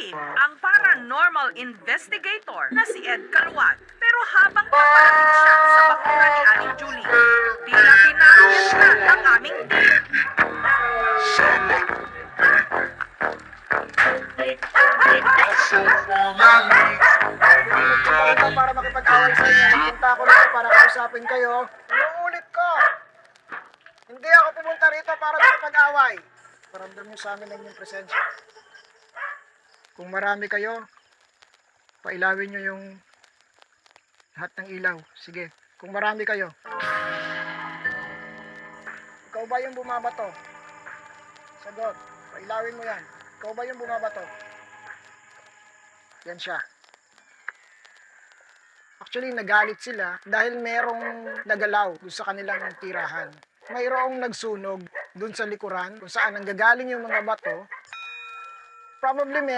Dave, ang paranormal investigator na si Ed Calwat. Pero habang papalapit siya sa bakuran ni Aling Julie, tila pinarugit na ang aming team. Para makipag-away sa inyo, pumunta ako rito para kausapin kayo. Inuulit ko! Hindi ako pumunta rito para makipag-away. Paramdam niyo sa amin ang inyong presensya. Kung marami kayo, pailawin niyo yung lahat ng ilaw. Sige, kung marami kayo. Ikaw ba yung bumabato? Sagot, pailawin mo yan. Ikaw ba yung bumabato? Yan siya. Actually, nagalit sila dahil merong nagalaw doon sa kanilang tirahan. Mayroong nagsunog doon sa likuran kung saan nanggagaling yung mga bato. Probably meron